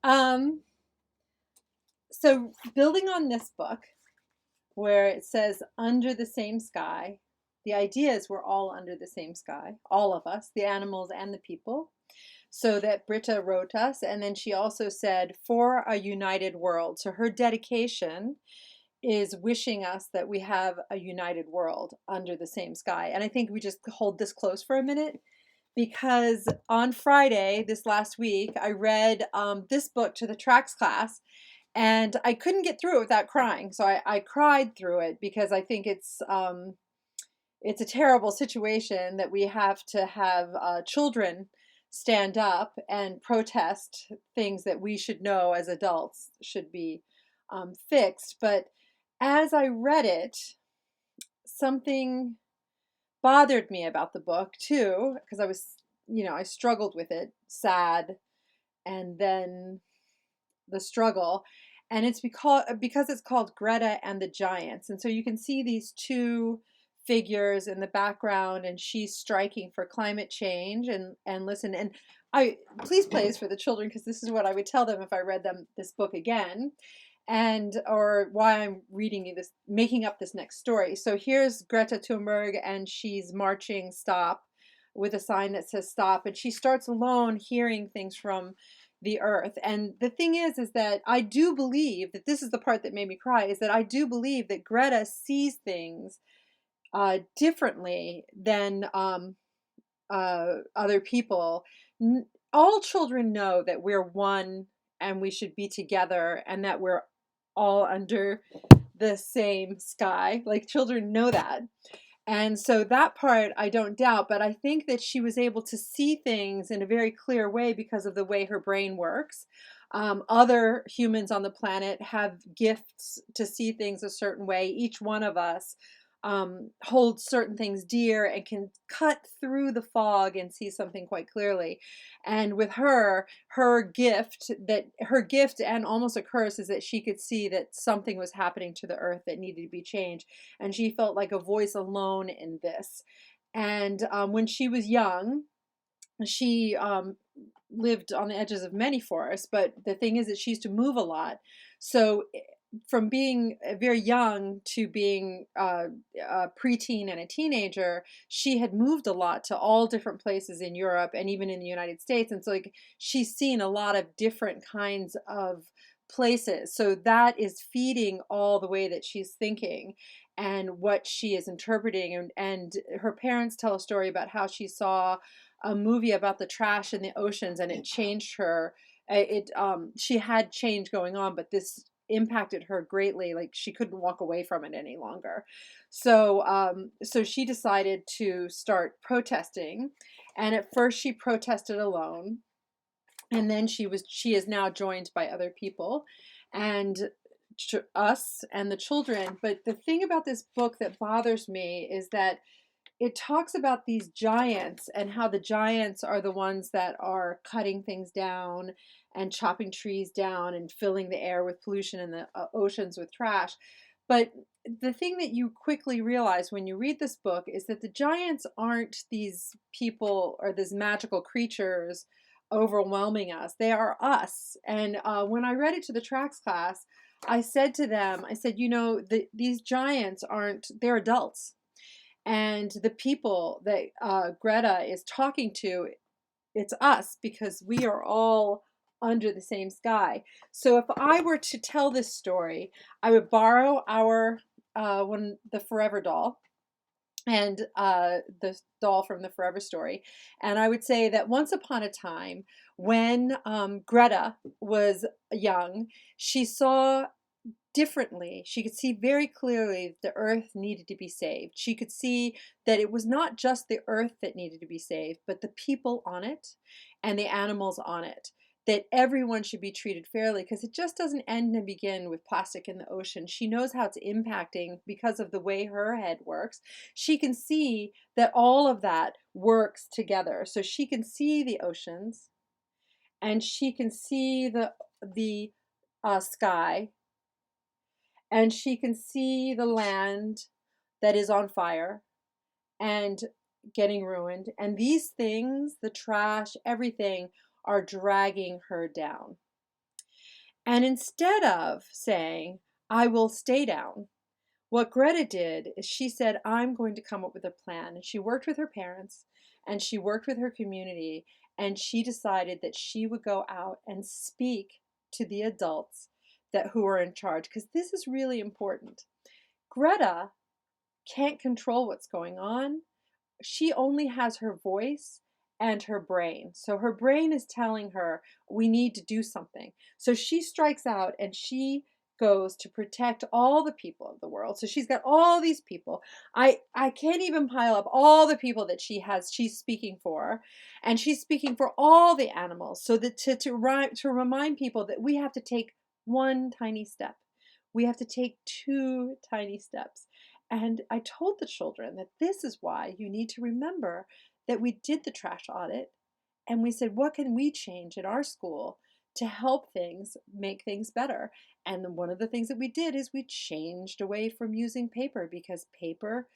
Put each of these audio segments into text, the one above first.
Um, so building on this book, where it says under the same sky, the idea is we're all under the same sky, all of us, the animals and the people. So that Britta wrote us, and then she also said for a united world. So her dedication is wishing us that we have a united world under the same sky. And I think we just hold this close for a minute because on Friday, this last week, I read this book to the tracks class, and I couldn't get through it without crying. So I cried through it because I think it's a terrible situation that we have to have children stand up and protest things that we should know as adults should be fixed. But as I read it, something bothered me about the book too, because I struggled with it, sad, and then the struggle. And it's because it's called Greta and the Giants. And so you can see these two figures in the background, and she's striking for climate change. And listen, and I please play this for the children, because this is what I would tell them if I read them this book again, and or why I'm reading you this, making up this next story. So here's Greta Thunberg, and she's marching stop with a sign that says stop, and she starts alone hearing things from the earth. And the thing is that I do believe that this is the part that made me cry, is that I do believe that Greta sees things differently than other people. All children know that we're one and we should be together, and that we're all under the same sky. Like, children know that. And so that part I don't doubt, but I think that she was able to see things in a very clear way because of the way her brain works. Other humans on the planet have gifts to see things a certain way. Each one of us holds certain things dear and can cut through the fog and see something quite clearly. And with her gift, and almost a curse, is that she could see that something was happening to the earth that needed to be changed, and she felt like a voice alone in this. And when she was young, she lived on the edges of many forests, but the thing is that she used to move a lot. So from being very young to being a preteen and a teenager, she had moved a lot to all different places in Europe and even in the United States. And so, like, she's seen a lot of different kinds of places. So that is feeding all the way that she's thinking and what she is interpreting. And her parents tell a story about how she saw a movie about the trash in the oceans, and it changed her. She had change going on, but this impacted her greatly. Like, she couldn't walk away from it any longer. So she decided to start protesting, and at first she protested alone, and then she is now joined by other people, and us and the children. But the thing about this book that bothers me is that it talks about these giants and how the giants are the ones that are cutting things down and chopping trees down and filling the air with pollution and the oceans with trash. But the thing that you quickly realize when you read this book is that the giants aren't these people or these magical creatures overwhelming us. They are us. And when I read it to the tracks class, I said to them, I said, these giants they're adults. And the people that Greta is talking to, it's us, because we are all under the same sky. So if I were to tell this story, I would borrow our the Forever doll, and the doll from the Forever Story, and I would say that once upon a time, when Greta was young, she saw differently. She could see very clearly that the earth needed to be saved. She could see that it was not just the earth that needed to be saved, but the people on it and the animals on it. That everyone should be treated fairly, because it just doesn't end and begin with plastic in the ocean. She knows how it's impacting because of the way her head works. She can see that all of that works together. So she can see the oceans, and she can see the sky, and she can see the land that is on fire and getting ruined. And these things, the trash, everything, are dragging her down. And instead of saying, I will stay down, what Greta did is she said, I'm going to come up with a plan. And she worked with her parents and she worked with her community, and she decided that she would go out and speak to the adults who are in charge, because this is really important. Greta can't control what's going on. She only has her voice and her brain. So her brain is telling her, we need to do something. So she strikes out and she goes to protect all the people of the world. So she's got all these people. I can't even pile up all the people that she's speaking for. And she's speaking for all the animals. So that to remind people that we have to take one tiny step. We have to take two tiny steps. And I told the children that this is why you need to remember that we did the trash audit, and we said, what can we change in our school to help things make things better? And one of the things that we did is we changed away from using paper, because paper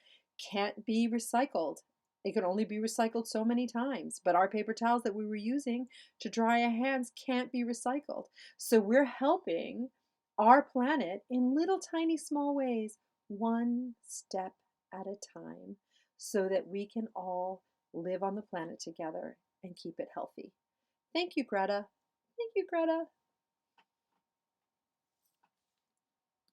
can't be recycled. It can only be recycled so many times, but our paper towels that we were using to dry our hands can't be recycled. So we're helping our planet in little tiny small ways, one step at a time, so that we can all live on the planet together and keep it healthy. Thank you, Greta. Thank you, Greta.